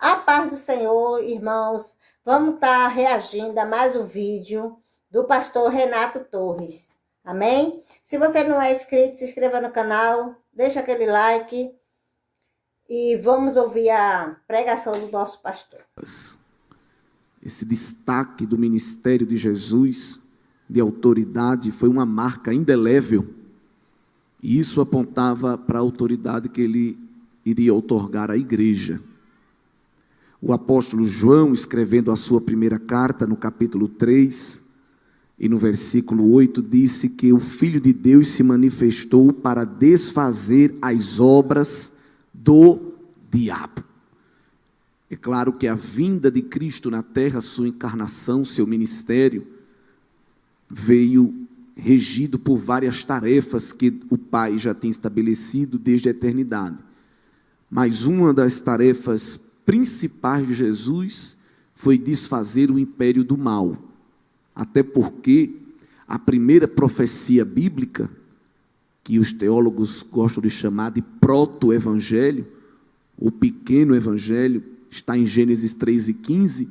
A paz do Senhor, irmãos. Vamos estar reagindo a mais um vídeo do pastor Renato Torres. Amém? Se você não é inscrito, se inscreva no canal, deixa aquele like e vamos ouvir a pregação do nosso pastor. Esse destaque do ministério de Jesus, de autoridade, foi uma marca indelével. E isso apontava para a autoridade que ele iria outorgar à igreja. O apóstolo João, escrevendo a sua primeira carta, no capítulo 3, e no versículo 8, disse que o Filho de Deus se manifestou para desfazer as obras do diabo. É claro que a vinda de Cristo na terra, sua encarnação, seu ministério, veio regido por várias tarefas que o Pai já tinha estabelecido desde a eternidade. Mas uma das tarefas principais de Jesus foi desfazer o império do mal. Até porque a primeira profecia bíblica, que os teólogos gostam de chamar de proto-evangelho, o pequeno evangelho, está em Gênesis 3:15,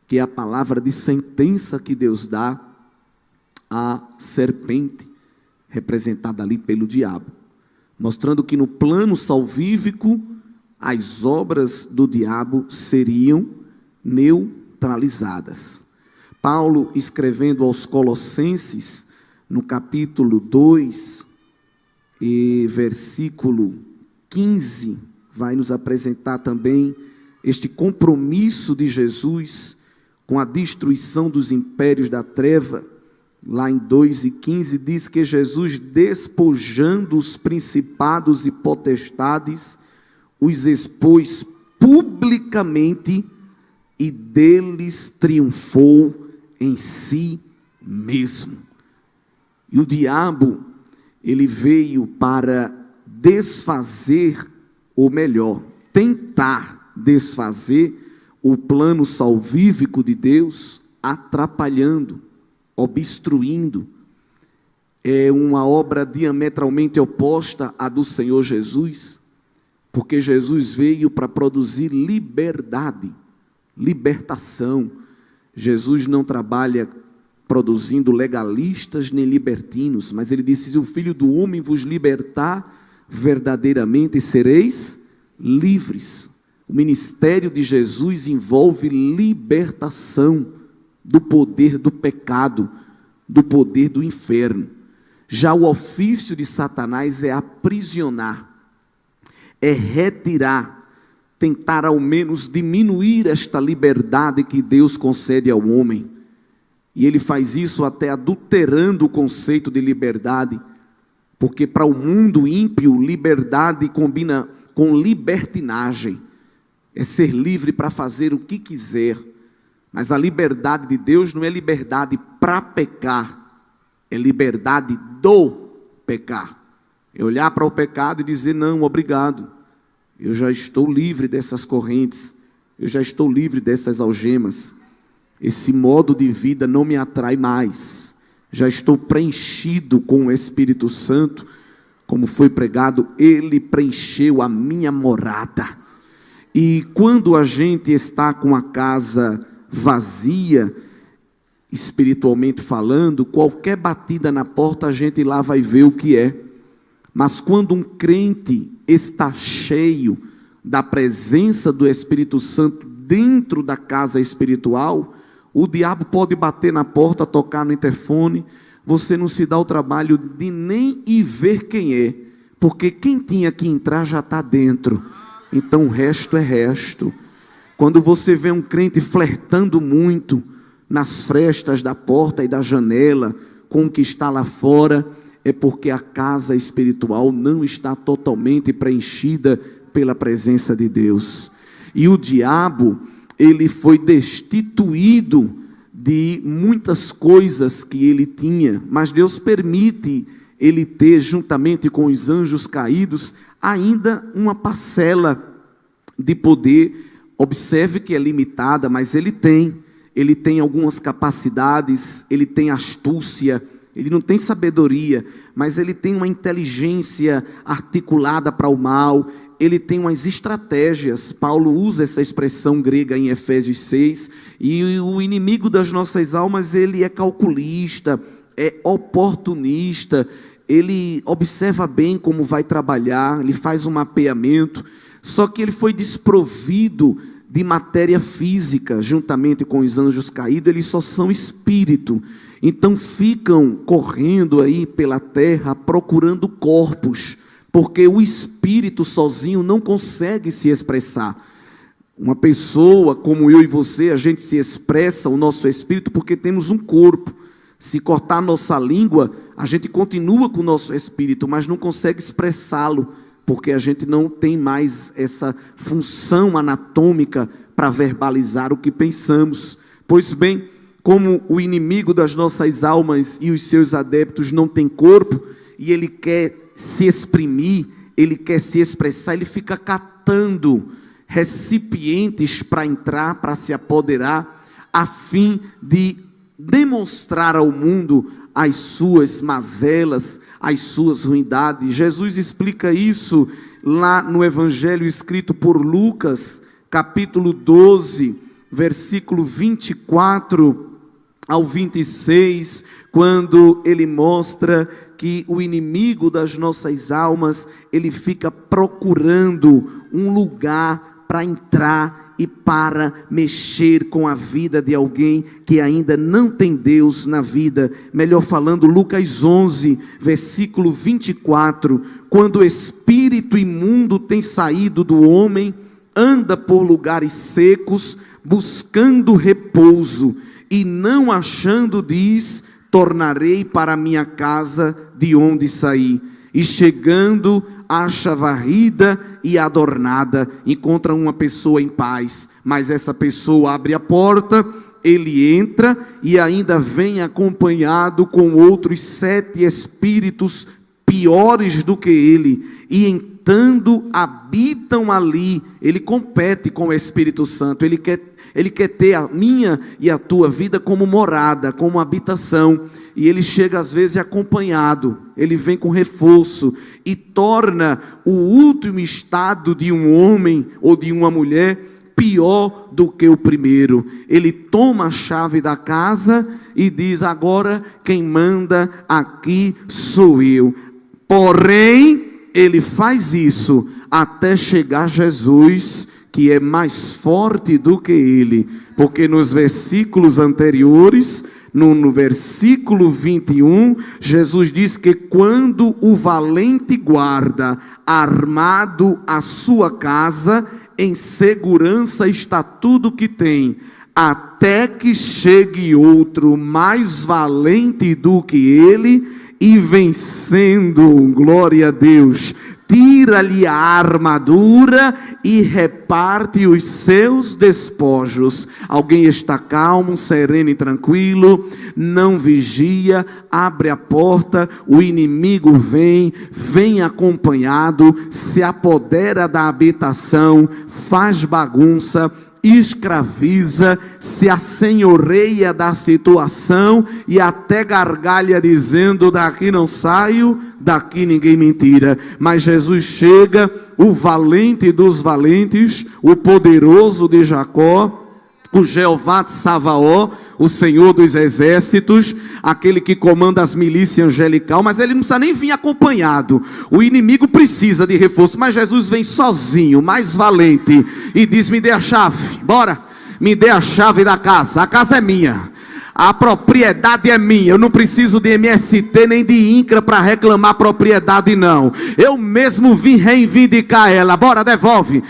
que é a palavra de sentença que Deus dá à serpente, representada ali pelo diabo, mostrando que no plano salvífico as obras do diabo seriam neutralizadas. Paulo, escrevendo aos Colossenses, no capítulo 2, e versículo 15, vai nos apresentar também este compromisso de Jesus com a destruição dos impérios da treva. Lá em 2:15 diz que Jesus, despojando os principados e potestades, os expôs publicamente e deles triunfou em si mesmo. E o diabo, ele veio para desfazer, ou melhor, tentar desfazer o plano salvífico de Deus, atrapalhando, obstruindo. É uma obra diametralmente oposta à do Senhor Jesus, porque Jesus veio para produzir liberdade, libertação. Jesus não trabalha produzindo legalistas nem libertinos, mas ele disse: se o Filho do Homem vos libertar, verdadeiramente sereis livres. O ministério de Jesus envolve libertação do poder do pecado, do poder do inferno. Já o ofício de Satanás é aprisionar, é retirar, tentar ao menos diminuir esta liberdade que Deus concede ao homem. E ele faz isso até adulterando o conceito de liberdade, porque para o mundo ímpio, liberdade combina com libertinagem, é ser livre para fazer o que quiser. Mas a liberdade de Deus não é liberdade para pecar, é liberdade do pecar. É olhar para o pecado e dizer: não, obrigado, eu já estou livre dessas correntes, eu já estou livre dessas algemas, esse modo de vida não me atrai mais, já estou preenchido com o Espírito Santo, como foi pregado, ele preencheu a minha morada. E quando a gente está com a casa vazia, espiritualmente falando, qualquer batida na porta a gente lá vai ver o que é. Mas quando um crente está cheio da presença do Espírito Santo dentro da casa espiritual, o diabo pode bater na porta, tocar no interfone, você não se dá o trabalho de nem ir ver quem é, porque quem tinha que entrar já está dentro. Então o resto é resto. Quando você vê um crente flertando muito nas frestas da porta e da janela com o que está lá fora, é porque a casa espiritual não está totalmente preenchida pela presença de Deus. E o diabo, ele foi destituído de muitas coisas que ele tinha, mas Deus permite ele ter, juntamente com os anjos caídos, ainda uma parcela de poder. Observe que é limitada, mas ele tem algumas capacidades, ele tem astúcia, ele não tem sabedoria, mas ele tem uma inteligência articulada para o mal, ele tem umas estratégias. Paulo usa essa expressão grega em Efésios 6, e o inimigo das nossas almas, ele é calculista, é oportunista, ele observa bem como vai trabalhar, ele faz um mapeamento, só que ele foi desprovido de matéria física, juntamente com os anjos caídos, eles só são espírito. Então ficam correndo aí pela terra procurando corpos, porque o espírito sozinho não consegue se expressar. Uma pessoa como eu e você, a gente se expressa o nosso espírito porque temos um corpo. Se cortar a nossa língua, a gente continua com o nosso espírito, mas não consegue expressá-lo, porque a gente não tem mais essa função anatômica para verbalizar o que pensamos. Pois bem, como o inimigo das nossas almas e os seus adeptos não tem corpo, e ele quer se exprimir, ele quer se expressar, ele fica catando recipientes para entrar, para se apoderar, a fim de demonstrar ao mundo as suas mazelas, as suas ruindades. Jesus explica isso lá no Evangelho escrito por Lucas, capítulo 12, versículo 24 ao 26, quando ele mostra que o inimigo das nossas almas, ele fica procurando um lugar para entrar e para mexer com a vida de alguém que ainda não tem Deus na vida. Melhor falando, Lucas 11, versículo 24, quando o espírito imundo tem saído do homem, anda por lugares secos, buscando repouso, e não achando, diz, tornarei para a minha casa de onde saí. E chegando, acha varrida e adornada, encontra uma pessoa em paz, mas essa pessoa abre a porta, ele entra e ainda vem acompanhado com outros 7 espíritos piores do que ele, e entrando habitam ali. Ele compete com o Espírito Santo, ele quer ter a minha e a tua vida como morada, como habitação. E ele chega às vezes acompanhado, ele vem com reforço e torna o último estado de um homem ou de uma mulher pior do que o primeiro. Ele toma a chave da casa e diz: agora quem manda aqui sou eu. Porém, ele faz isso até chegar Jesus, que é mais forte do que ele, porque nos versículos anteriores, no versículo 21, Jesus diz que quando o valente guarda armado a sua casa, em segurança está tudo que tem, até que chegue outro mais valente do que ele, e vencendo, glória a Deus, tira-lhe a armadura e reparte os seus despojos. Alguém está calmo, sereno e tranquilo, não vigia, abre a porta, o inimigo vem acompanhado, se apodera da habitação, faz bagunça, escraviza, se assenhoreia da situação e até gargalha dizendo: daqui não saio, daqui ninguém me tira. Mas Jesus chega, o valente dos valentes, o poderoso de Jacó, o Jeová de Savaó, o Senhor dos exércitos, aquele que comanda as milícias angelical, mas ele não precisa nem vir acompanhado. O inimigo precisa de reforço, mas Jesus vem sozinho, mais valente, e diz: me dê a chave, bora, me dê a chave da casa, a casa é minha, a propriedade é minha, eu não preciso de MST nem de INCRA para reclamar propriedade não, eu mesmo vim reivindicar ela. Bora, devolve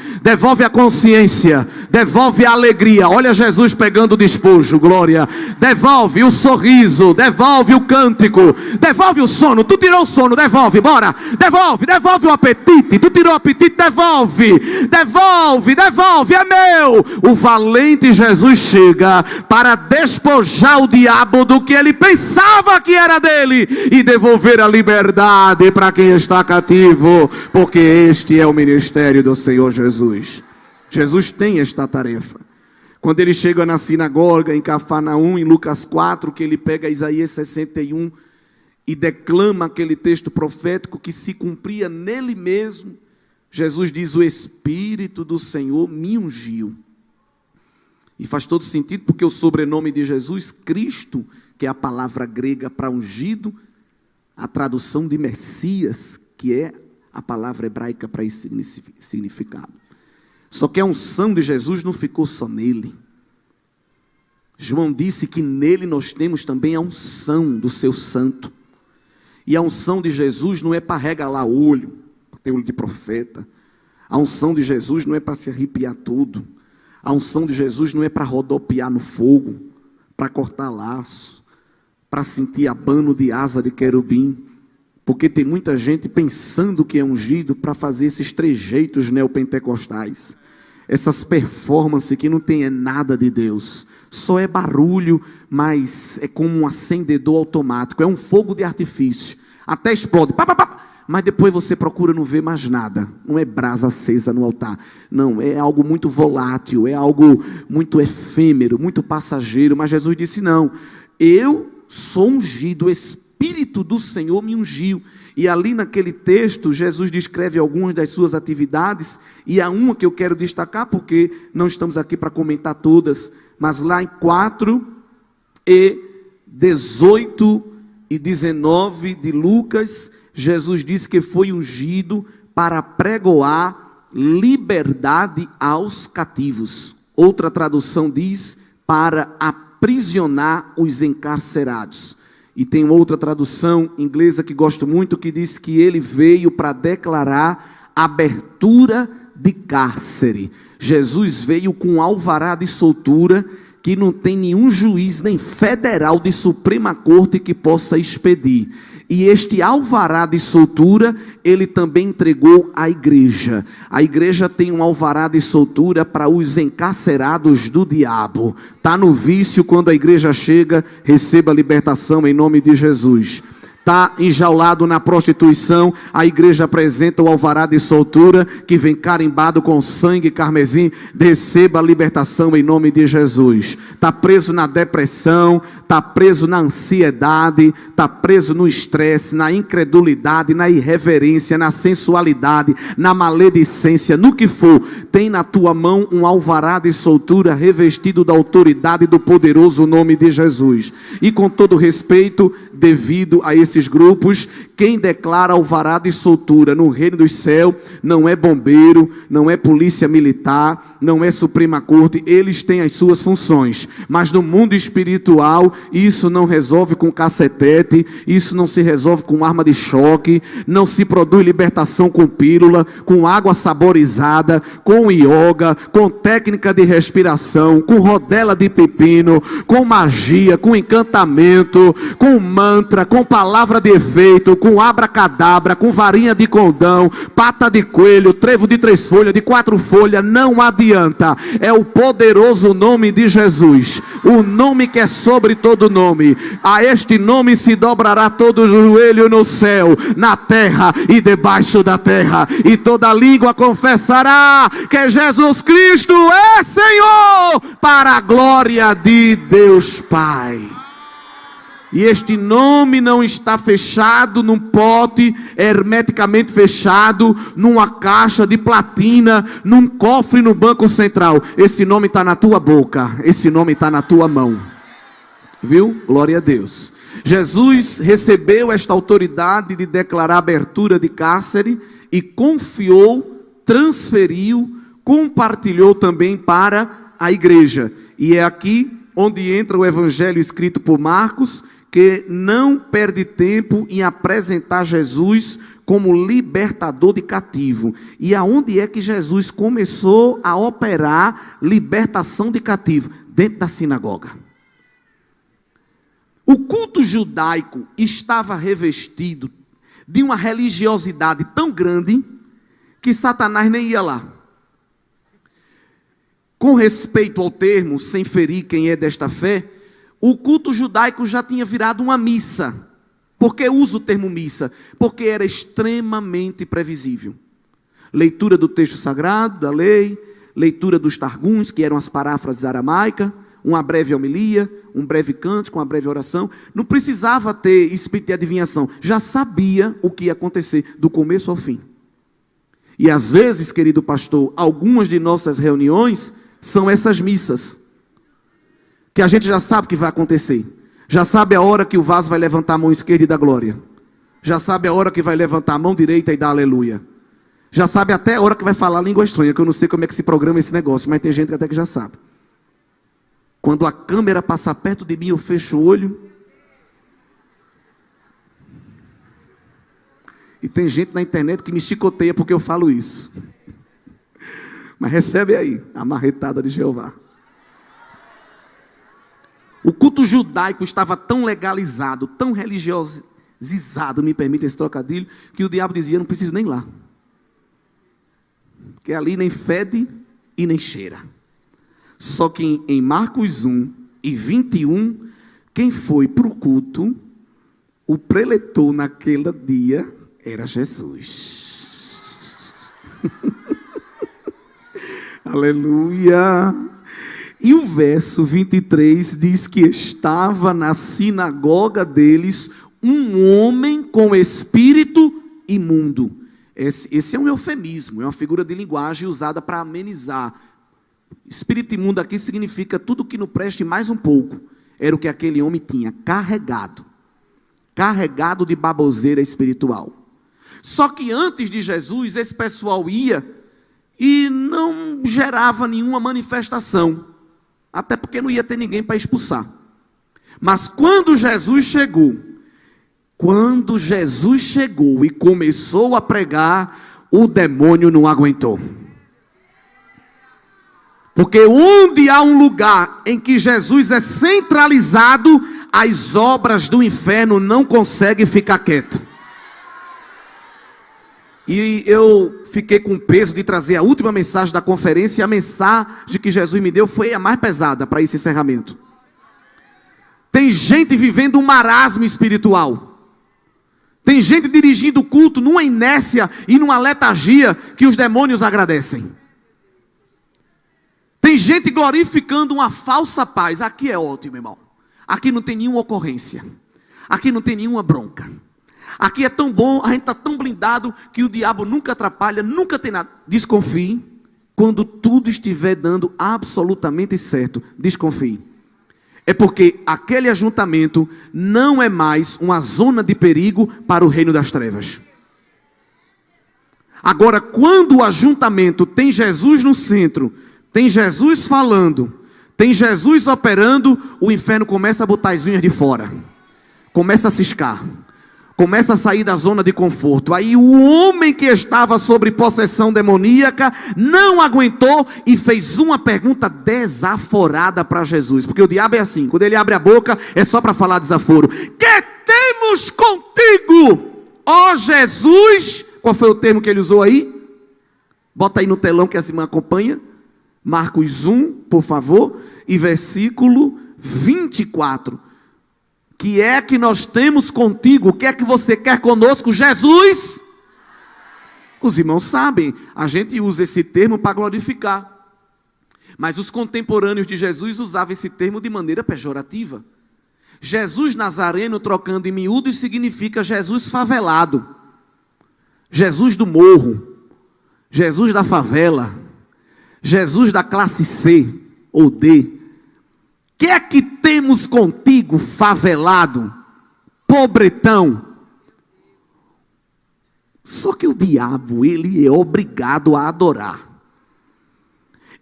a consciência, devolve a alegria. Olha Jesus pegando o despojo, glória. Devolve o sorriso, devolve o cântico, devolve o sono. Tu tirou o sono, devolve, bora. Devolve o apetite, tu tirou o apetite, devolve, é meu. O valente Jesus chega para despojar o diabo do que ele pensava que era dele e devolver a liberdade para quem está cativo, porque este é o ministério do Senhor Jesus. Jesus tem esta tarefa. Quando ele chega na sinagoga em Cafarnaum, em Lucas 4, que ele pega Isaías 61 e declama aquele texto profético que se cumpria nele mesmo, Jesus diz: o Espírito do Senhor me ungiu. E faz todo sentido, porque o sobrenome de Jesus, Cristo, que é a palavra grega para ungido, a tradução de Messias, que é a palavra hebraica para esse significado. Só que a unção de Jesus não ficou só nele. João disse que nele nós temos também a unção do seu santo. E a unção de Jesus não é para regalar olho, para ter olho de profeta. A unção de Jesus não é para se arrepiar tudo. A unção de Jesus não é para rodopiar no fogo, para cortar laço, para sentir abano de asa de querubim. Porque tem muita gente pensando que é ungido para fazer esses trejeitos neopentecostais. Essas performances que não tem nada de Deus. Só é barulho, mas é como um acendedor automático. É um fogo de artifício. Até explode. Pá, pá, pá. Mas depois você procura não ver mais nada. Não é brasa acesa no altar. Não, é algo muito volátil. É algo muito efêmero, muito passageiro. Mas Jesus disse: não, eu sou ungido, o Espírito do Senhor me ungiu. E ali naquele texto, Jesus descreve algumas das suas atividades. E há uma que eu quero destacar, porque não estamos aqui para comentar todas. Mas lá em 4:18 e 19 de Lucas, Jesus disse que foi ungido para pregoar liberdade aos cativos. Outra tradução diz: para aprisionar os encarcerados. E tem outra tradução inglesa que gosto muito, que diz que ele veio para declarar abertura de cárcere. Jesus veio com alvará de soltura, que não tem nenhum juiz, nem federal de Suprema Corte que possa expedir. E este alvará de soltura, ele também entregou à igreja. A igreja tem um alvará de soltura para os encarcerados do diabo. Está no vício, quando a igreja chega, receba a libertação em nome de Jesus. Está enjaulado na prostituição, a igreja apresenta o alvará de soltura, que vem carimbado com sangue carmesim, receba a libertação em nome de Jesus. Está preso na depressão, está preso na ansiedade, está preso no estresse, na incredulidade, na irreverência, na sensualidade, na maledicência, no que for, tem na tua mão um alvará de soltura revestido da autoridade do poderoso nome de Jesus. E com todo respeito, devido a esses grupos, quem declara alvará de soltura no reino dos céus não é bombeiro, não é polícia militar, não é Suprema Corte. Eles têm as suas funções, mas no mundo espiritual isso não resolve com cacetete, isso não se resolve com arma de choque, não se produz libertação com pílula, com água saborizada, com yoga, com técnica de respiração, com rodela de pepino, com magia, com encantamento, com mantra, com palavra de efeito, com abracadabra, com varinha de condão, pata de coelho, trevo de 3 folhas, de 4 folhas, não adianta. É o poderoso nome de Jesus, o nome que é sobre todo nome. A este nome se dobrará todo o joelho no céu, na terra e debaixo da terra, e toda língua confessará que Jesus Cristo é Senhor, para a glória de Deus Pai. E este nome não está fechado num pote hermeticamente fechado, numa caixa de platina, num cofre no Banco Central. Esse nome está na tua boca, esse nome está na tua mão. Viu? Glória a Deus. Jesus recebeu esta autoridade de declarar abertura de cárcere e confiou, transferiu, compartilhou também para a igreja. E é aqui onde entra o evangelho escrito por Marcos, que não perde tempo em apresentar Jesus como libertador de cativo. E aonde é que Jesus começou a operar libertação de cativo? Dentro da sinagoga. O culto judaico estava revestido de uma religiosidade tão grande que Satanás nem ia lá. Com respeito ao termo, sem ferir quem é desta fé, o culto judaico já tinha virado uma missa. Por que uso o termo missa? Porque era extremamente previsível. Leitura do texto sagrado, da lei, leitura dos targuns, que eram as paráfrases aramaicas, uma breve homilia, um breve cântico, uma breve oração. Não precisava ter espírito de adivinhação. Já sabia o que ia acontecer do começo ao fim. E às vezes, querido pastor, algumas de nossas reuniões são essas missas, que a gente já sabe o que vai acontecer. Já sabe a hora que o vaso vai levantar a mão esquerda e dar glória. Já sabe a hora que vai levantar a mão direita e dar aleluia. Já sabe até a hora que vai falar língua estranha, que eu não sei como é que se programa esse negócio, mas tem gente que até que já sabe. Quando a câmera passar perto de mim, eu fecho o olho. E tem gente na internet que me chicoteia porque eu falo isso. Mas recebe aí a marretada de Jeová. O culto judaico estava tão legalizado, tão religiosizado, me permite esse trocadilho, que o diabo dizia, não preciso nem ir lá. Porque ali nem fede e nem cheira. Só que em Marcos 1 e 21, quem foi para o culto, o preletor naquele dia era Jesus. Aleluia. E o verso 23 diz que estava na sinagoga deles um homem com espírito imundo. Esse é um eufemismo, é uma figura de linguagem usada para amenizar. Espírito imundo aqui significa tudo que não preste mais um pouco. Era o que aquele homem tinha, carregado de baboseira espiritual. Só que antes de Jesus, esse pessoal ia e não gerava nenhuma manifestação. Até porque não ia ter ninguém para expulsar. Mas quando Jesus chegou e começou a pregar, o demônio não aguentou. Porque onde há um lugar em que Jesus é centralizado, as obras do inferno não conseguem ficar quieto. E eu fiquei com o peso de trazer a última mensagem da conferência, e a mensagem que Jesus me deu foi a mais pesada para esse encerramento. Tem gente vivendo um marasmo espiritual. Tem gente dirigindo o culto numa inércia e numa letargia que os demônios agradecem. Tem gente glorificando uma falsa paz. Aqui é ótimo, irmão. Aqui não tem nenhuma ocorrência. Aqui não tem nenhuma bronca. Aqui é tão bom, a gente está tão blindado que o diabo nunca atrapalha, nunca tem nada. Desconfie. Quando tudo estiver dando absolutamente certo, desconfie. É porque aquele ajuntamento não é mais uma zona de perigo para o reino das trevas. Agora, quando o ajuntamento tem Jesus no centro, tem Jesus falando, tem Jesus operando, o inferno começa a botar as unhas de fora. Começa a ciscar. Começa a sair da zona de conforto. Aí o homem que estava sobre possessão demoníaca não aguentou e fez uma pergunta desaforada para Jesus. Porque o diabo é assim, quando ele abre a boca é só para falar desaforo. Que temos contigo, ó Jesus? Qual foi o termo que ele usou aí? Bota aí no telão que a irmã acompanha. Marcos 1, por favor, e versículo 24. Que é que nós temos contigo? O que é que você quer conosco, Jesus? Os irmãos sabem, a gente usa esse termo para glorificar. Mas os contemporâneos de Jesus usavam esse termo de maneira pejorativa. Jesus Nazareno, trocando em miúdos, significa Jesus favelado. Jesus do morro. Jesus da favela. Jesus da classe C ou D. Que é que temos contigo, favelado, pobretão? Só que o diabo, ele é obrigado a adorar.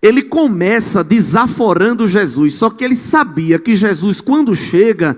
Ele começa desaforando Jesus, só que ele sabia que Jesus, quando chega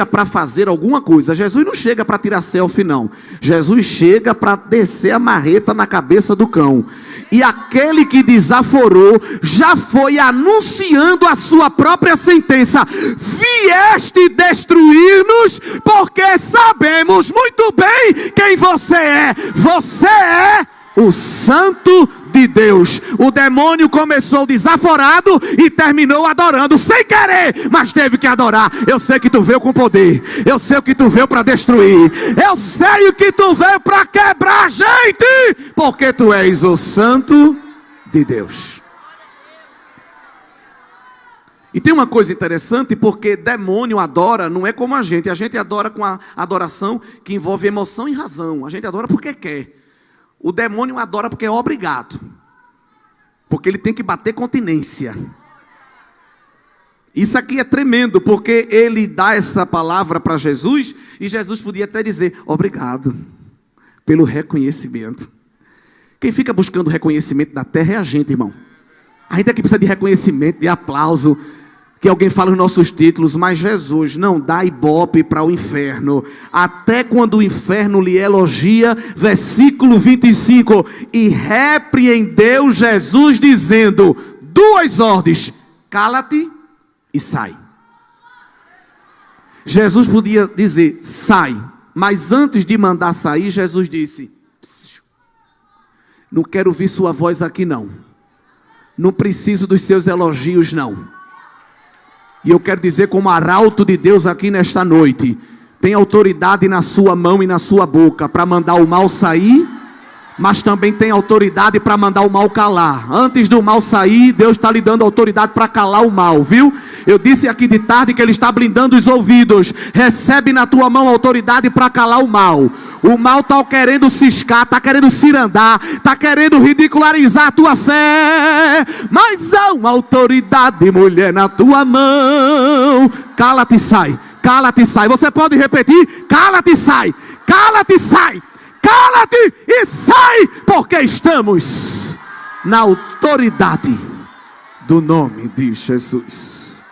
para fazer alguma coisa. Jesus não chega para tirar selfie, não. Jesus chega para descer a marreta na cabeça do cão. E aquele que desaforou já foi anunciando a sua própria sentença. Vieste destruir-nos, porque sabemos muito bem quem você é. Você é o Santo de Deus. O demônio começou desaforado e terminou adorando sem querer, mas teve que adorar. Eu sei que tu veio com poder, eu sei o que tu veio para destruir, eu sei o que tu veio para quebrar a gente, porque tu és o Santo de Deus. E tem uma coisa interessante, porque demônio adora, não é como a gente adora com a adoração que envolve emoção e razão. A gente adora porque quer. O demônio adora porque é obrigado. Porque ele tem que bater continência. Isso aqui é tremendo, porque ele dá essa palavra para Jesus, e Jesus podia até dizer, obrigado pelo reconhecimento. Quem fica buscando reconhecimento da terra é a gente, irmão. A gente aqui precisa de reconhecimento, de aplauso, que alguém fale os nossos títulos, mas Jesus não dá ibope para o inferno, até quando o inferno lhe elogia, versículo 25, e repreendeu Jesus dizendo, 2 ordens, cala-te e sai. Jesus podia dizer, sai, mas antes de mandar sair, Jesus disse, não quero ouvir sua voz aqui não, não preciso dos seus elogios não. E eu quero dizer como arauto de Deus aqui nesta noite, tem autoridade na sua mão e na sua boca para mandar o mal sair, mas também tem autoridade para mandar o mal calar. Antes do mal sair, Deus está lhe dando autoridade para calar o mal, viu? Eu disse aqui de tarde que Ele está blindando os ouvidos. Recebe na tua mão autoridade para calar o mal. O mal está querendo ciscar, está querendo cirandar, está querendo ridicularizar a tua fé. Mas há uma autoridade, mulher, na tua mão. Cala-te e sai, cala-te e sai. Você pode repetir? Cala-te e sai, cala-te e sai, cala-te e sai. Porque estamos na autoridade do nome de Jesus.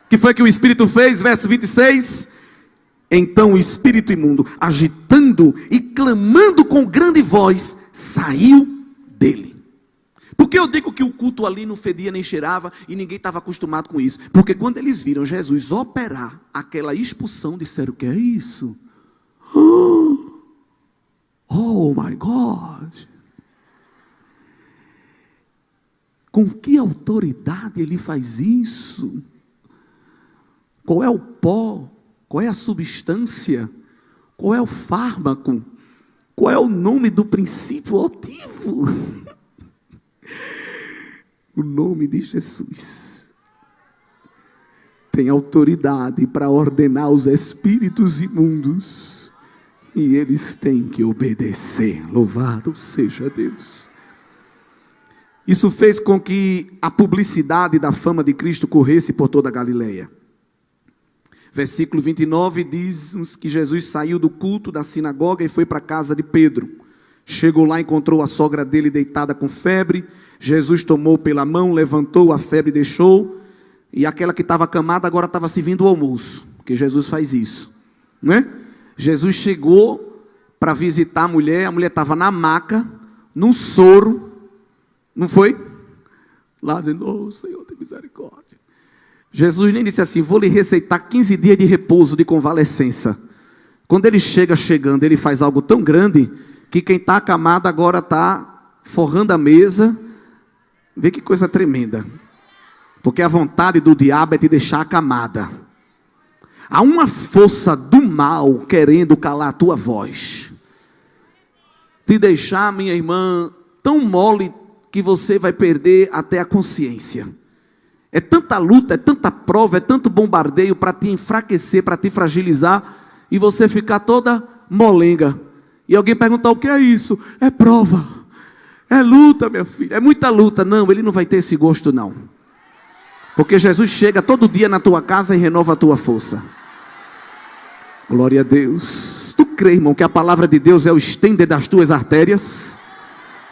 O que foi que o Espírito fez? Verso 26. Então o espírito imundo, agitando e clamando com grande voz, saiu dele. Por que eu digo que o culto ali não fedia nem cheirava e ninguém estava acostumado com isso? Porque quando eles viram Jesus operar aquela expulsão, disseram, o que é isso? Oh my God! Com que autoridade ele faz isso? Qual é o pó? Qual é a substância? Qual é o fármaco? Qual é o nome do princípio ativo? O nome de Jesus tem autoridade para ordenar os espíritos imundos, e eles têm que obedecer. Louvado seja Deus. Isso fez com que a publicidade da fama de Cristo corresse por toda a Galileia. Versículo 29 diz-nos que Jesus saiu do culto da sinagoga e foi para a casa de Pedro. Chegou lá, encontrou a sogra dele deitada com febre. Jesus tomou pela mão, levantou, a febre deixou. E aquela que estava acamada agora estava servindo o almoço, porque Jesus faz isso, não é? Jesus chegou para visitar a mulher estava na maca, num soro, não foi? Lá dizendo, oh Senhor, tem misericórdia. Jesus nem disse assim, vou lhe receitar 15 dias de repouso, de convalescença. Quando ele chegando, ele faz algo tão grande, que quem está acamado agora está forrando a mesa. Vê que coisa tremenda. Porque a vontade do diabo é te deixar acamada. Há uma força do mal querendo calar a tua voz. Te deixar, minha irmã, tão mole que você vai perder até a consciência. É tanta luta, é tanta prova, é tanto bombardeio para te enfraquecer, para te fragilizar, e você ficar toda molenga. E alguém perguntar, o que é isso? É prova, é luta, minha filha, é muita luta. Não, ele não vai ter esse gosto não. Porque Jesus chega todo dia na tua casa e renova a tua força. Glória a Deus. Tu crê, irmão, que a palavra de Deus é o estender das tuas artérias?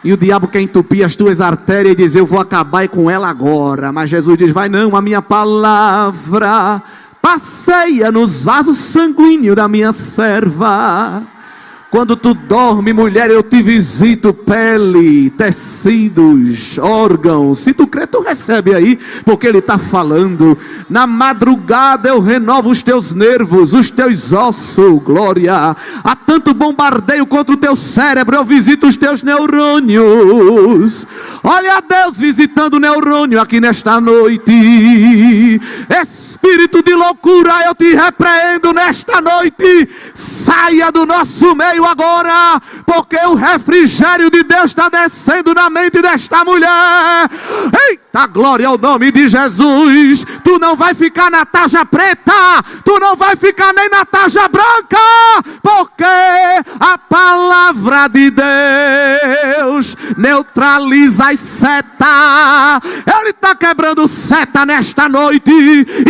E o diabo quer entupir as tuas artérias e dizer, eu vou acabar com ela agora. Mas Jesus diz, vai não, a minha palavra passeia nos vasos sanguíneos da minha serva. Quando tu dorme, mulher, eu te visito, pele, tecidos, órgãos. Se tu crê, tu recebe aí, porque ele está falando. Na madrugada eu renovo os teus nervos, os teus ossos, glória. Há tanto bombardeio contra o teu cérebro, eu visito os teus neurônios. Olha Deus visitando o neurônio aqui nesta noite. Espírito de loucura, eu te repreendo nesta noite. Saia do nosso meio agora, porque o refrigério de Deus está descendo na mente desta mulher. Eita A glória ao nome de Jesus. Tu não vai ficar na tarja preta, tu não vai ficar nem na tarja branca, porque a palavra de Deus neutraliza as setas. Ele está quebrando seta nesta noite.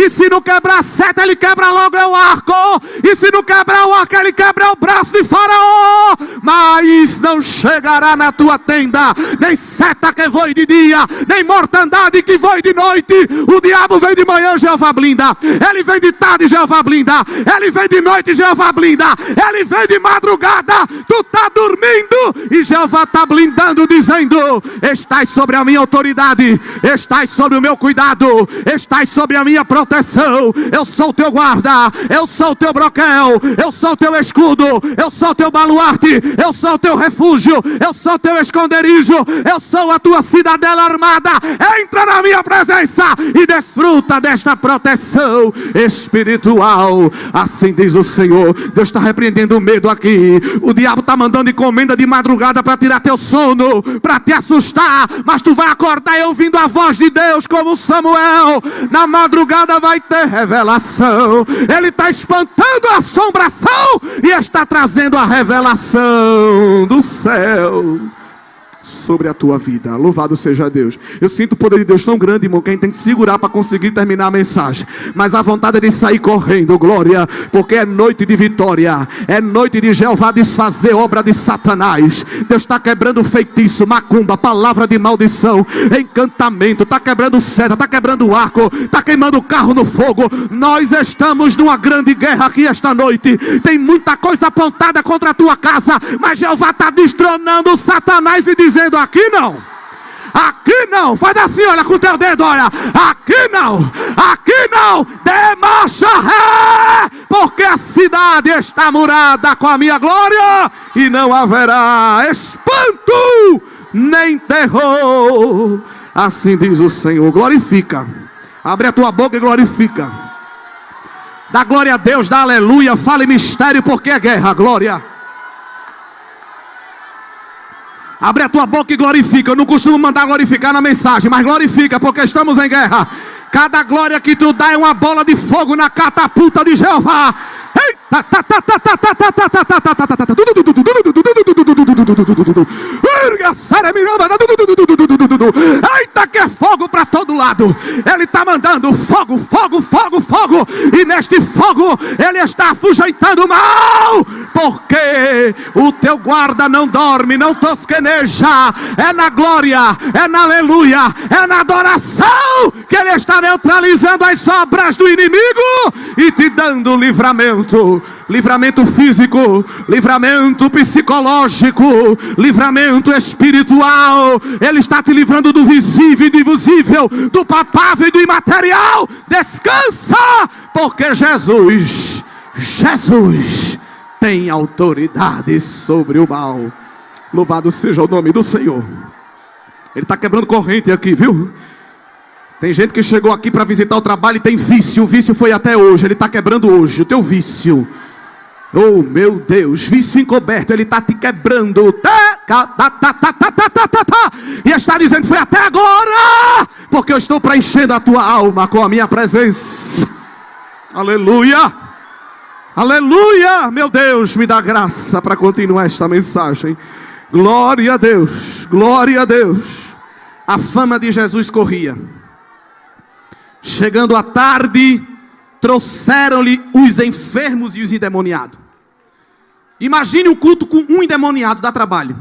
E se não quebrar seta, ele quebra logo o arco. E se não quebrar o arco, ele quebra o braço de Faraó. Mas não chegará na tua tenda nem seta que voe de dia, nem mortandade que voe de noite. O diabo vem de manhã, Jeová blinda. Ele vem de tarde, Jeová blinda. Ele vem de noite, Jeová blinda. Ele vem de madrugada. Tu está dormindo e Jeová está blindando, dizendo: estás sobre a minha autoridade, estás sobre o meu cuidado, estás sobre a minha proteção. Eu sou o teu guarda, eu sou o teu broquel, eu sou o teu escudo, eu sou o teu baluarte, eu sou o teu refúgio, eu sou o teu esconderijo, eu sou a tua cidadela armada. Entra na minha presença e desfruta desta proteção espiritual. Assim diz o Senhor. Deus está repreendendo o medo aqui. O diabo está mandando encomenda de madrugada para tirar teu sono, para te assustar, mas tu vai acordar ouvindo a voz de Deus como Samuel. Na madrugada vai ter revelação. Ele está espantando a assombração e está trazendo a revelação do céu sobre a tua vida. Louvado seja Deus. Eu sinto o poder de Deus tão grande, irmão, que a gente tem que segurar para conseguir terminar a mensagem. Mas a vontade é de sair correndo, glória, porque é noite de vitória, é noite de Jeová desfazer obra de Satanás. Deus está quebrando feitiço, macumba, palavra de maldição, encantamento, está quebrando seta, está quebrando arco, está queimando o carro no fogo. Nós estamos numa grande guerra aqui esta noite. Tem muita coisa apontada contra a tua casa, mas Jeová está destronando Satanás e dizendo: aqui não, aqui não. Faz assim, olha com o teu dedo, olha, aqui não, aqui não. Dê marcha ré, porque a cidade está murada com a minha glória e não haverá espanto nem terror. Assim diz o Senhor. Glorifica, abre a tua boca e glorifica. Dá glória a Deus, dá aleluia, fale mistério, porque é guerra. Glória. Abre a tua boca e glorifica. Eu não costumo mandar glorificar na mensagem, mas glorifica, porque estamos em guerra. Cada glória que tu dá é uma bola de fogo na catapulta de Jeová. Eita, que é fogo para todo lado. Ele está mandando fogo, fogo, fogo, fogo. E neste fogo ele está afugentando o mal, porque o teu guarda não dorme, não tosqueneja. É na glória, é na aleluia, é na adoração que ele está neutralizando as obras do inimigo e te dando livramento. Livramento físico, livramento psicológico, livramento espiritual. Ele está te livrando do visível e do invisível, do palpável e do imaterial. Descansa, porque Jesus tem autoridade sobre o mal. Louvado seja o nome do Senhor. Ele está quebrando corrente aqui, viu? Tem gente que chegou aqui para visitar o trabalho e tem vício. O vício foi até hoje. Ele está quebrando hoje o teu vício. Oh meu Deus, vício encoberto. Ele está te quebrando. E está dizendo: foi até agora, porque eu estou preenchendo a tua alma com a minha presença. Aleluia, aleluia. Meu Deus, me dá graça para continuar esta mensagem. Glória a Deus, glória a Deus. A fama de Jesus corria. Chegando à tarde, trouxeram-lhe os enfermos e os endemoniados. Imagine um culto com um endemoniado, dá trabalho.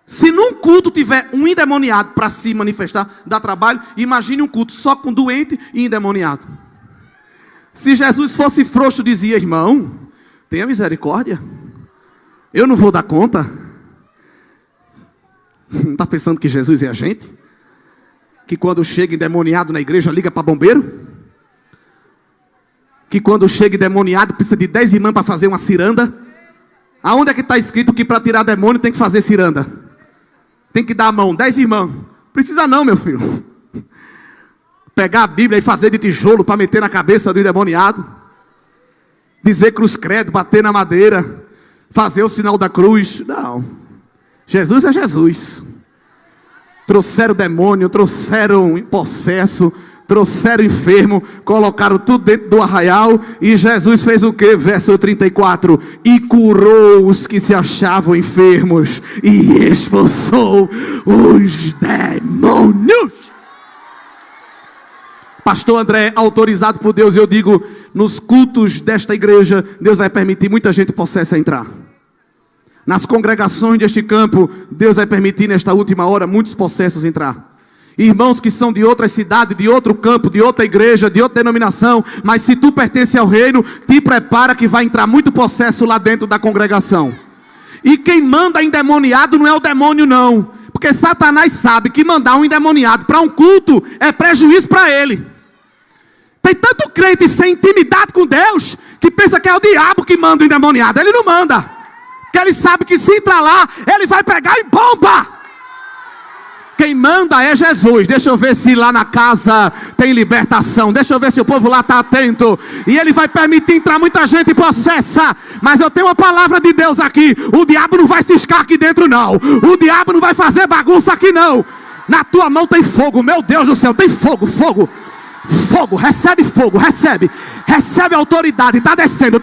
Se num culto tiver um endemoniado para se manifestar, dá trabalho. Imagine um culto só com doente e endemoniado. Se Jesus fosse frouxo, dizia: irmão, tenha misericórdia, eu não vou dar conta. Não está pensando que Jesus é a gente? Que quando chega endemoniado na igreja, liga para bombeiro? Que quando chega endemoniado, precisa de 10 irmãs para fazer uma ciranda? Aonde é que está escrito que para tirar demônio tem que fazer ciranda? Tem que dar a mão, 10 irmãs. Precisa não, meu filho. Pegar a Bíblia e fazer de tijolo para meter na cabeça do endemoniado. Dizer cruz credo, bater na madeira. Fazer o sinal da cruz. Não. Jesus é Jesus. trouxeram demônio, trouxeram possesso, trouxeram enfermo, colocaram tudo dentro do arraial. E Jesus fez o que? Verso 34. E curou os que se achavam enfermos e expulsou os demônios. Pastor André, autorizado por Deus, eu digo, nos cultos desta igreja, Deus vai permitir muita gente possessa entrar. Nas congregações deste campo, Deus vai permitir nesta última hora muitos possessos entrar. Irmãos que são de outra cidade, de outro campo, de outra igreja, de outra denominação, mas se tu pertence ao reino, te prepara que vai entrar muito possesso lá dentro da congregação. E quem manda endemoniado não é o demônio não, porque Satanás sabe que mandar um endemoniado para um culto é prejuízo para ele. Tem tanto crente sem intimidade com Deus, que pensa que é o diabo que manda o endemoniado. Ele não manda, porque ele sabe que se entrar lá, ele vai pegar em bomba. Quem manda é Jesus. Deixa eu ver se lá na casa tem libertação. Deixa eu ver se o povo lá está atento. E ele vai permitir entrar muita gente possessa. Mas eu tenho uma palavra de Deus aqui. O diabo não vai ciscar aqui dentro não. O diabo não vai fazer bagunça aqui não. Na tua mão tem fogo. Meu Deus do céu, tem fogo, fogo. Fogo, recebe fogo, recebe autoridade, está descendo.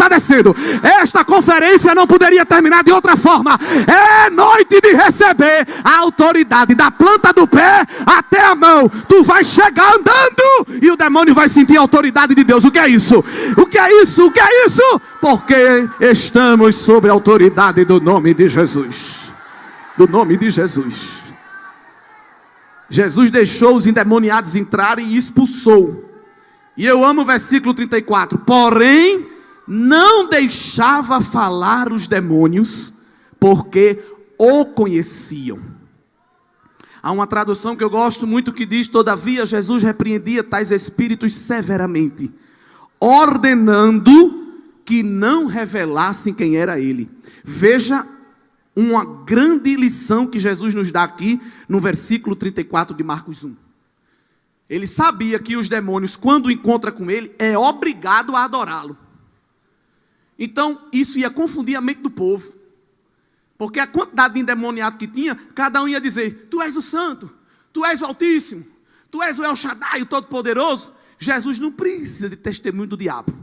Esta conferência não poderia terminar de outra forma. É noite de receber a autoridade, da planta do pé até a mão. Tu vai chegar andando e o demônio vai sentir a autoridade de Deus. O que é isso? O que é isso? O que é isso? Porque estamos sob a autoridade do nome de Jesus. Do nome de Jesus. Jesus deixou os endemoniados entrarem e expulsou. E eu amo o versículo 34. Porém, não deixava falar os demônios, porque o conheciam. Há uma tradução que eu gosto muito que diz: todavia Jesus repreendia tais espíritos severamente, ordenando que não revelassem quem era ele. Veja uma grande lição que Jesus nos dá aqui no versículo 34 de Marcos 1. Ele sabia que os demônios, quando encontram com ele, é obrigado a adorá-lo. Então, isso ia confundir a mente do povo. Porque a quantidade de endemoniado que tinha, cada um ia dizer: tu és o santo, tu és o altíssimo, tu és o El Shaddai, o todo-poderoso. Jesus não precisa de testemunho do diabo.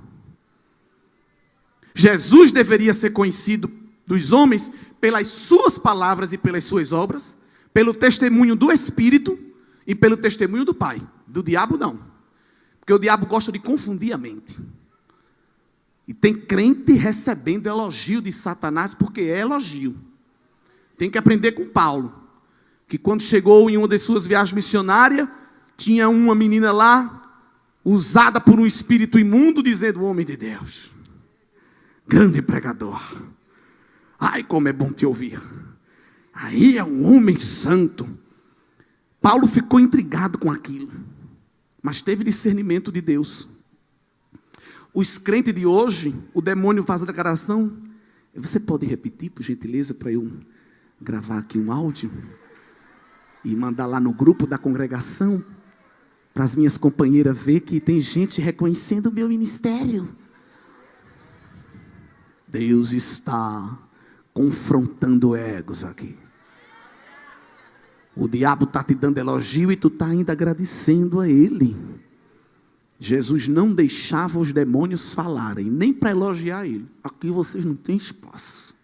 Jesus deveria ser conhecido dos homens pelas suas palavras e pelas suas obras, pelo testemunho do Espírito e pelo testemunho do Pai. Do diabo não, porque o diabo gosta de confundir a mente. E tem crente recebendo elogio de Satanás, porque é elogio. Tem que aprender com Paulo, que quando chegou em uma das suas viagens missionárias, tinha uma menina lá, usada por um espírito imundo, dizendo: o homem de Deus, grande pregador, ai como é bom te ouvir, aí é um homem santo. Paulo ficou intrigado com aquilo, mas teve discernimento de Deus. Os crentes de hoje, o demônio faz a declaração. Você pode repetir, por gentileza, para eu gravar aqui um áudio e mandar lá no grupo da congregação, para as minhas companheiras ver que tem gente reconhecendo o meu ministério. Deus está confrontando egos aqui. O diabo está te dando elogio e tu está ainda agradecendo a ele. Jesus não deixava os demônios falarem, nem para elogiar ele. Aqui vocês não têm espaço.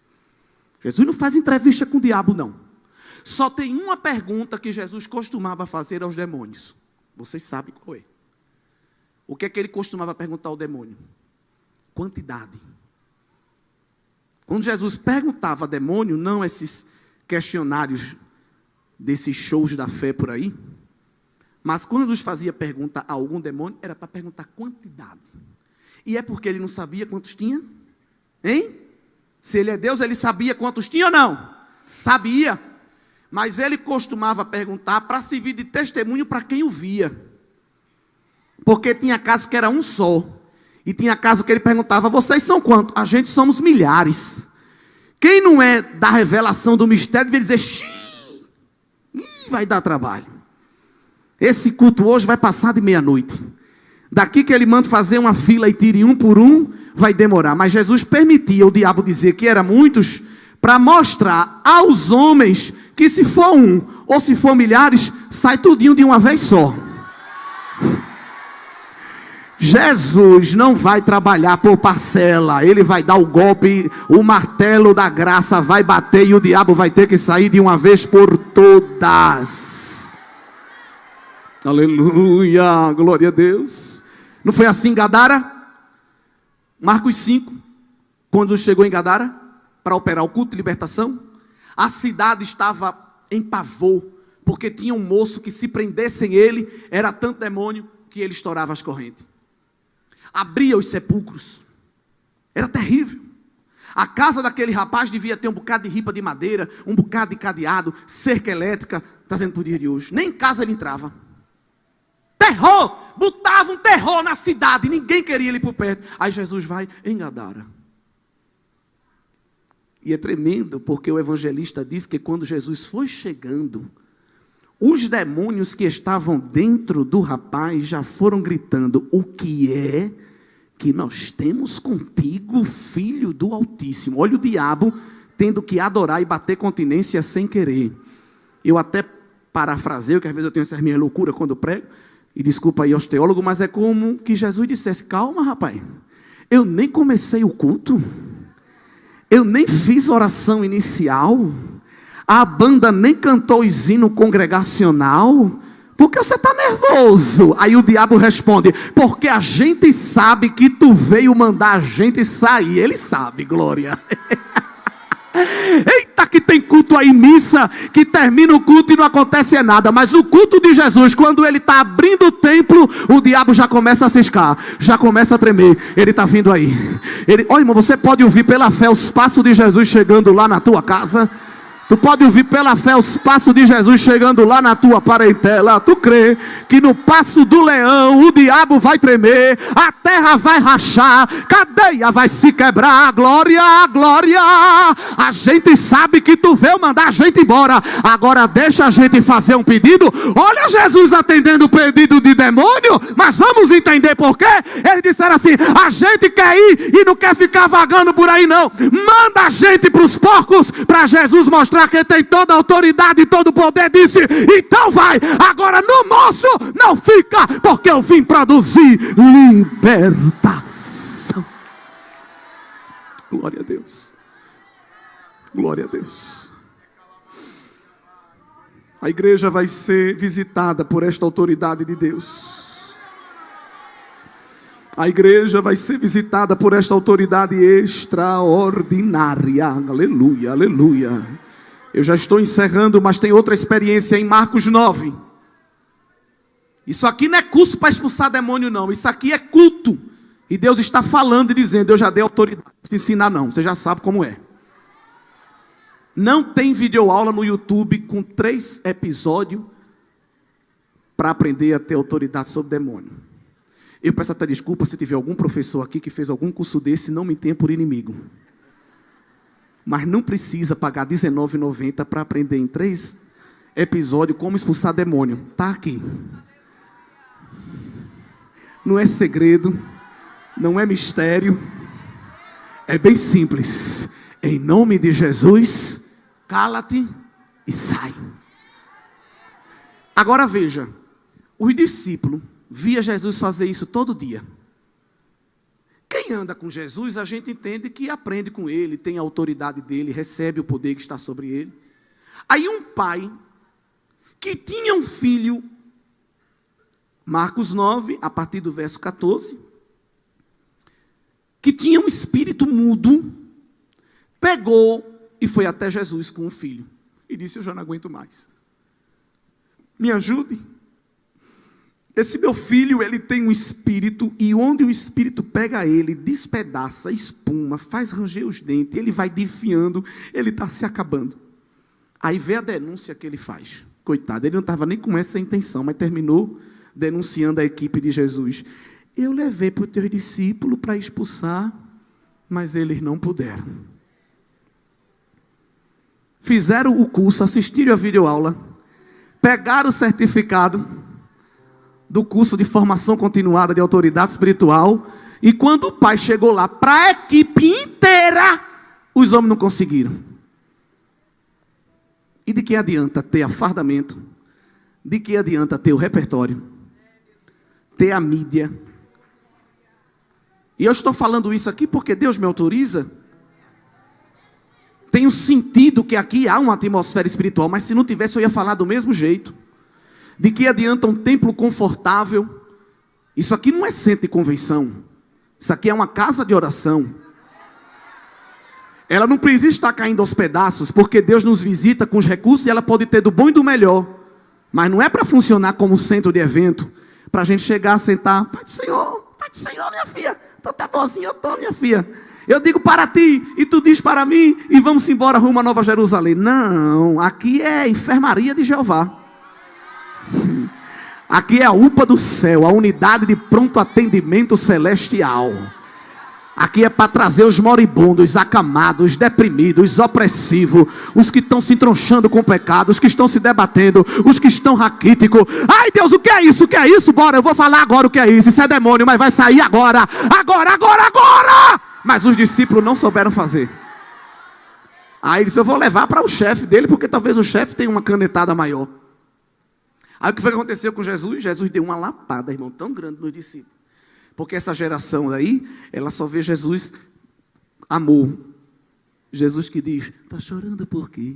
Jesus não faz entrevista com o diabo, não. Só tem uma pergunta que Jesus costumava fazer aos demônios. Vocês sabem qual é. O que é que ele costumava perguntar ao demônio? Quantidade. Quando Jesus perguntava a demônio, não esses questionários desses shows da fé por aí, mas quando nos fazia pergunta a algum demônio, era para perguntar quantidade. E é porque ele não sabia quantos tinha? Hein? Se ele é Deus, ele sabia quantos tinha ou não? Sabia. Mas ele costumava perguntar para servir de testemunho para quem o via. Porque tinha caso que era um só. E tinha caso que ele perguntava: vocês são quantos? A gente somos milhares. Quem não é da revelação do mistério, devia dizer: vai dar trabalho. Esse culto hoje vai passar de meia-noite. Daqui que ele manda fazer uma fila e tire um por um, vai demorar. Mas Jesus permitia o diabo dizer que eram muitos, para mostrar aos homens que se for um ou se for milhares, sai tudinho de uma vez só. Jesus não vai trabalhar por parcela. Ele vai dar o golpe, o martelo da graça vai bater e o diabo vai ter que sair de uma vez por todas. Aleluia, glória a Deus. Não foi assim em Gadara? Marcos 5, quando chegou em Gadara para operar o culto de libertação, a cidade estava em pavor, porque tinha um moço que, se prendessem ele, era tanto demônio que ele estourava as correntes. Abria os sepulcros. Era terrível. A casa daquele rapaz devia ter um bocado de ripa de madeira, um bocado de cadeado, cerca elétrica, trazendo para o dia de hoje. Nem em casa ele entrava. Terror! Botava um terror na cidade, ninguém queria ir por perto. Aí Jesus vai em Gadara. E é tremendo, porque o evangelista diz que quando Jesus foi chegando, os demônios que estavam dentro do rapaz já foram gritando: o que é que nós temos contigo, filho do Altíssimo? Olha o diabo tendo que adorar e bater continência sem querer. Eu até parafraseio, que às vezes eu tenho essa minha loucura quando eu prego, e desculpa aí aos teólogos, mas é como que Jesus dissesse: calma, rapaz, eu nem comecei o culto, eu nem fiz oração inicial, a banda nem cantou o hino congregacional, porque você está nervoso? Aí o diabo responde: porque a gente sabe que tu veio mandar a gente sair. Ele sabe, glória. Eita, que tem culto aí, missa, que termina o culto e não acontece nada. Mas o culto de Jesus, quando ele está abrindo o templo, o diabo já começa a ciscar, já começa a tremer. Ele está vindo aí. Olha, irmão, você pode ouvir pela fé os passos de Jesus chegando lá na tua casa. Tu pode ouvir pela fé os passos de Jesus chegando lá na tua parentela. Tu crê que no passo do leão o diabo vai tremer, a terra vai rachar, cadeia vai se quebrar. Glória, glória. A gente sabe que tu veio mandar a gente embora. Agora deixa a gente fazer um pedido. Olha Jesus atendendo o pedido de demônio. Mas vamos entender por quê. Eles disseram assim: a gente quer ir e não quer ficar vagando por aí não. Manda a gente para os porcos, para Jesus mostrar que tem toda a autoridade e todo o poder. Disse: então vai, agora no moço não fica, porque eu vim produzir libertação. Glória a Deus, glória a Deus. A igreja vai ser visitada por esta autoridade de Deus. A igreja vai ser visitada por esta autoridade extraordinária. Aleluia, aleluia. Eu já estou encerrando, mas tem outra experiência em Marcos 9. Isso aqui não é curso para expulsar demônio não. Isso aqui é culto. E Deus está falando e dizendo: eu já dei autoridade para te ensinar não. Você já sabe como é. Não tem videoaula no YouTube com 3 episódios para aprender a ter autoridade sobre demônio. Eu peço até desculpa se tiver algum professor aqui que fez algum curso desse, não me tenha por inimigo. Mas não precisa pagar R$19,90 para aprender em 3 episódios como expulsar demônio. Está aqui. Não é segredo, não é mistério. É bem simples. Em nome de Jesus, cala-te e sai. Agora veja, os discípulos via Jesus fazer isso todo dia. Quem anda com Jesus, a gente entende que aprende com ele, tem a autoridade dele, recebe o poder que está sobre ele. Aí um pai que tinha um filho, Marcos 9, a partir do verso 14, que tinha um espírito mudo, pegou e foi até Jesus com o filho. E disse: eu já não aguento mais. Me ajude. Esse meu filho, ele tem um espírito, e onde o espírito pega ele, despedaça, espuma, faz ranger os dentes, ele vai desfiando, ele está se acabando. Aí vê a denúncia que ele faz. Coitado, ele não estava nem com essa intenção, mas terminou denunciando a equipe de Jesus. Eu levei para os teus discípulos para expulsar, mas eles não puderam. Fizeram o curso, assistiram a videoaula, pegaram o certificado do curso de formação continuada de autoridade espiritual, e quando o pai chegou lá para a equipe inteira, os homens não conseguiram. E de que adianta ter afardamento? De que adianta ter o repertório? Ter a mídia? E eu estou falando isso aqui porque Deus me autoriza. Tenho sentido que aqui há uma atmosfera espiritual, mas se não tivesse eu ia falar do mesmo jeito. De que adianta um templo confortável? Isso aqui não é centro de convenção. Isso aqui é uma casa de oração. Ela não precisa estar caindo aos pedaços, porque Deus nos visita com os recursos e ela pode ter do bom e do melhor. Mas não é para funcionar como centro de evento, para a gente chegar, sentar, Pai do Senhor, minha filha, tu tá boazinha, eu tô, minha filha. Eu digo para ti, e tu diz para mim, e vamos embora rumo a Nova Jerusalém. Não, aqui é a enfermaria de Jeová. Aqui é a UPA do céu, a unidade de pronto atendimento celestial. Aqui é para trazer os moribundos, acamados, deprimidos, opressivos, os que estão se entronchando com o pecado, os que estão se debatendo, os que estão raquíticos. Ai Deus, o que é isso? O que é isso? Bora, eu vou falar agora o que é isso. Isso é demônio, mas vai sair agora. Agora! Mas os discípulos não souberam fazer. Aí ele disse, eu vou levar para o chefe dele, porque talvez o chefe tenha uma canetada maior. Aí o que foi que aconteceu com Jesus? Jesus deu uma lapada, irmão, tão grande nos discípulos. Porque essa geração daí, ela só vê Jesus amor. Jesus que diz, está chorando por quê?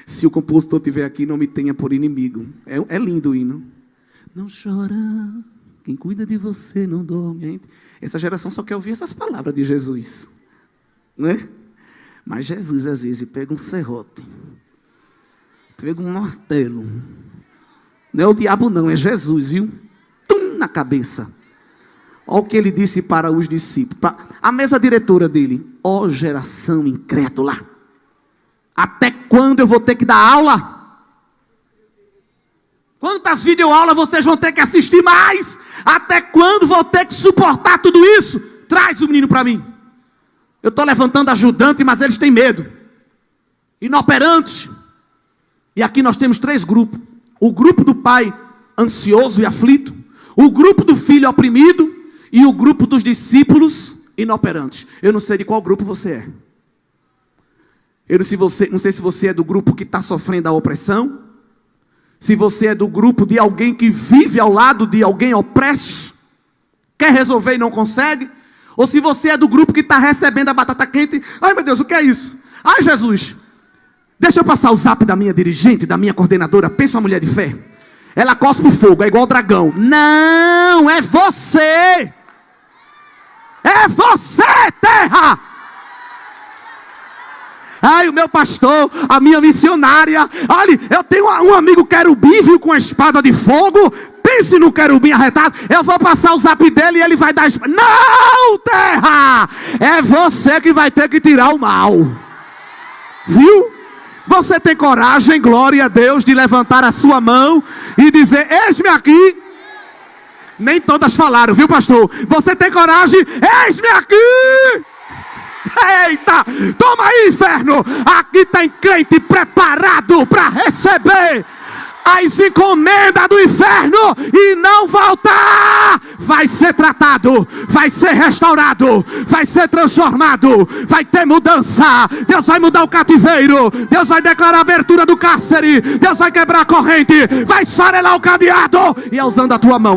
Se o compositor estiver aqui, não me tenha por inimigo. É lindo o hino. Não chora, quem cuida de você não dorme. Essa geração só quer ouvir essas palavras de Jesus. Né? Mas Jesus, às vezes, pega um serrote. Pega um martelo. Não é o diabo não, é Jesus, viu? Na cabeça. Olha o que ele disse para os discípulos, para a mesa diretora dele. Ó geração incrédula, até quando eu vou ter que dar aula? Quantas videoaulas vocês vão ter que assistir mais? Até quando vou ter que suportar tudo isso? Traz o menino para mim. Eu estou levantando ajudante, mas eles têm medo. Inoperantes. E aqui nós temos 3 grupos. O grupo do pai ansioso e aflito, o grupo do filho oprimido e o grupo dos discípulos inoperantes. Eu não sei de qual grupo você é. Eu não sei se você é do grupo que está sofrendo a opressão, se você é do grupo de alguém que vive ao lado de alguém opresso, quer resolver e não consegue, ou se você é do grupo que está recebendo a batata quente. Ai meu Deus, o que é isso? Ai Jesus, deixa eu passar o zap da minha dirigente, da minha coordenadora. Pensa uma mulher de fé. Ela cospe fogo, é igual dragão. Não, é você. É você, terra. Ai, o meu pastor, a minha missionária. Olha, eu tenho um amigo querubim, viu, com a espada de fogo. Pense no querubim arretado. Eu vou passar o zap dele e ele vai dar a espada. Não, terra. É você que vai ter que tirar o mal. Viu? Você tem coragem, glória a Deus, de levantar a sua mão e dizer, eis-me aqui. Nem todas falaram, viu pastor? Você tem coragem, eis-me aqui. Eita, toma aí inferno. Aqui tem crente preparado para receber as encomendas do inferno e não voltar. Vai ser tratado, vai ser restaurado, vai ser transformado, vai ter mudança. Deus vai mudar o cativeiro, Deus vai declarar a abertura do cárcere, Deus vai quebrar a corrente, vai esfarelar o cadeado. E é usando a tua mão,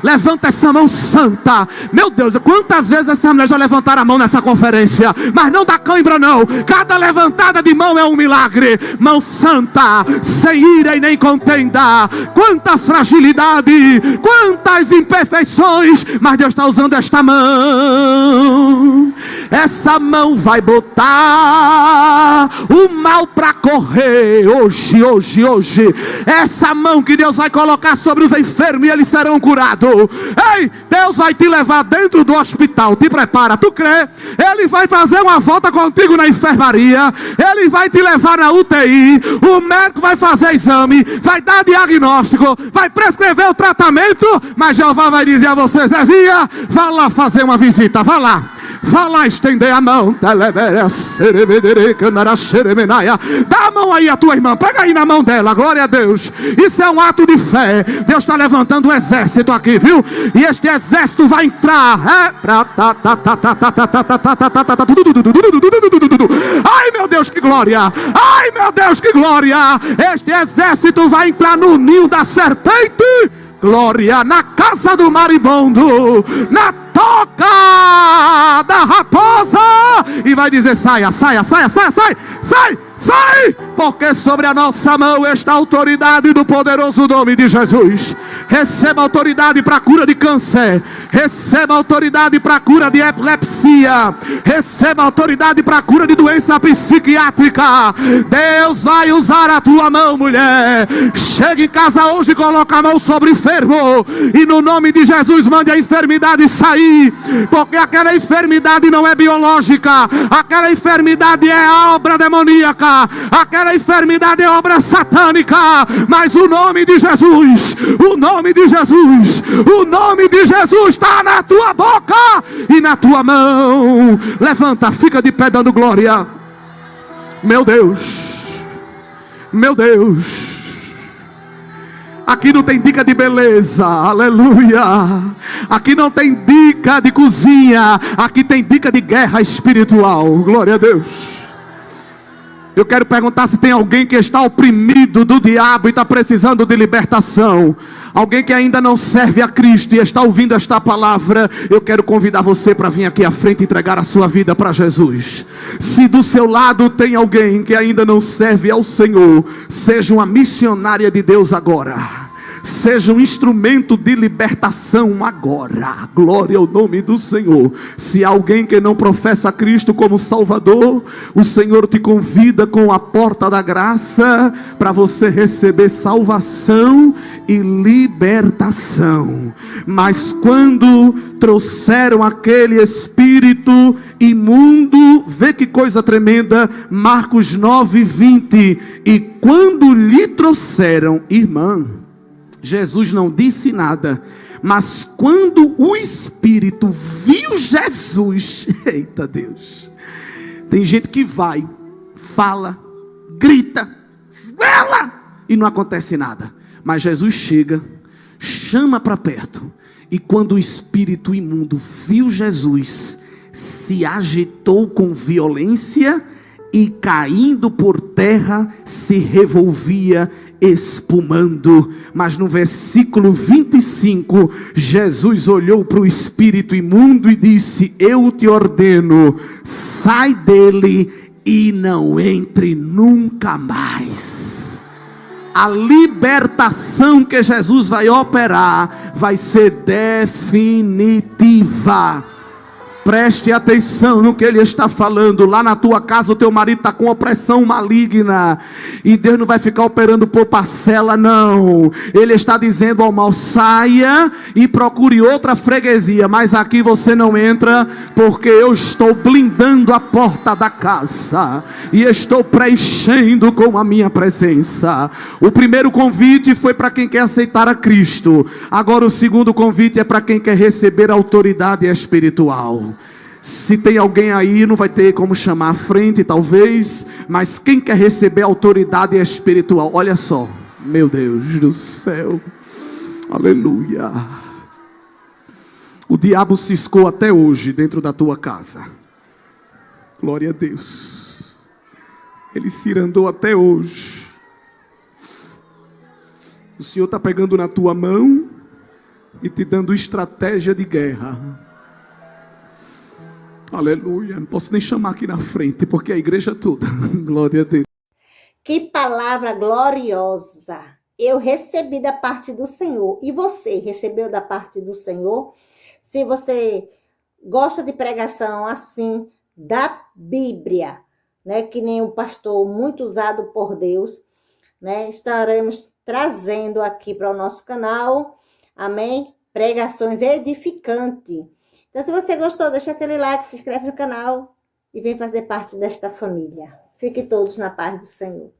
levanta essa mão santa. Meu Deus, quantas vezes essa mulher já levantaram a mão nessa conferência, mas não dá cãibra não. Cada levantada de mão é um milagre. Mão santa, sem ira e nem contenda. Quantas fragilidades, quantas imperfeições, mas Deus está usando esta mão. Essa mão vai botar o mal para correr hoje. Essa mão que Deus vai colocar sobre os enfermos e eles serão curados. Ei, Deus vai te levar dentro do hospital. Te prepara, tu crê? Ele vai fazer uma volta contigo na enfermaria. Ele vai te levar na UTI. O médico vai fazer exame, vai dar diagnóstico, vai prescrever o tratamento. Mas Jeová vai dizer a você, Zezinha, vá lá fazer uma visita, vá lá. Vá lá estender a mão. Dá a mão aí a tua irmã. Pega aí na mão dela. Glória a Deus. Isso é um ato de fé. Deus está levantando um exército aqui, viu? E este exército vai entrar. Ai, meu Deus, que glória. Ai, meu Deus, que glória. Este exército vai entrar no ninho da serpente. Glória, na casa do maribondo, na toca da raposa, e vai dizer: saia, saia, saia, saia, sai, sai, sai, porque sobre a nossa mão está a autoridade do poderoso nome de Jesus. Receba autoridade para a cura de câncer, receba autoridade para a cura de epilepsia, receba autoridade para a cura de doença psiquiátrica. Deus vai usar a tua mão, mulher. Chega em casa hoje e coloca a mão sobre o enfermo, e no nome de Jesus mande a enfermidade sair, porque aquela enfermidade não é biológica, aquela enfermidade é obra demoníaca, aquela enfermidade é obra satânica, mas o nome de Jesus, o nome de Jesus, o nome de Jesus está na tua boca e na tua mão. Levanta, fica de pé dando glória. Meu Deus, meu Deus. Aqui não tem dica de beleza, aleluia. Aqui não tem dica de cozinha, aqui tem dica de guerra espiritual. Glória a Deus. Eu quero perguntar se tem alguém que está oprimido do diabo e está precisando de libertação. Alguém que ainda não serve a Cristo e está ouvindo esta palavra. Eu quero convidar você para vir aqui à frente e entregar a sua vida para Jesus. Se do seu lado tem alguém que ainda não serve ao Senhor, seja uma missionária de Deus agora. Seja um instrumento de libertação agora. Glória ao nome do Senhor. Se há alguém que não professa Cristo como Salvador, o Senhor te convida com a porta da graça para você receber salvação e libertação. Mas quando trouxeram aquele espírito imundo, vê que coisa tremenda, Marcos 9:20, e quando lhe trouxeram, irmã, Jesus não disse nada, mas quando o espírito viu Jesus, eita Deus, tem gente que vai, fala, grita, esbela, e não acontece nada. Mas Jesus chega, chama para perto, e quando o espírito imundo viu Jesus, se agitou com violência e caindo por terra se revolvia espumando. Mas no versículo 25, Jesus olhou para o espírito imundo e disse: eu te ordeno, sai dele e não entre nunca mais. A libertação que Jesus vai operar vai ser definitiva. Preste atenção no que ele está falando. Lá na tua casa o teu marido está com opressão maligna, e Deus não vai ficar operando por parcela, não. Ele está dizendo ao mal: saia e procure outra freguesia, mas aqui você não entra, porque eu estou blindando a porta da casa e estou preenchendo com a minha presença. O primeiro convite foi para quem quer aceitar a Cristo. Agora o segundo convite é para quem quer receber a autoridade espiritual. Se tem alguém aí, não vai ter como chamar à frente talvez, mas quem quer receber autoridade espiritual, olha só, meu Deus do céu, aleluia. O diabo ciscou até hoje dentro da tua casa, glória a Deus. Ele cirandou até hoje. O Senhor está pegando na tua mão e te dando estratégia de guerra. Aleluia, não posso nem chamar aqui na frente, porque a igreja toda, glória a Deus. Que palavra gloriosa eu recebi da parte do Senhor. E você recebeu da parte do Senhor? Se você gosta de pregação assim, da Bíblia, né, que nem o pastor muito usado por Deus, né, estaremos trazendo aqui para o nosso canal, amém? Pregações edificantes. Então, se você gostou, deixa aquele like, se inscreve no canal e vem fazer parte desta família. Fiquem todos na paz do Senhor.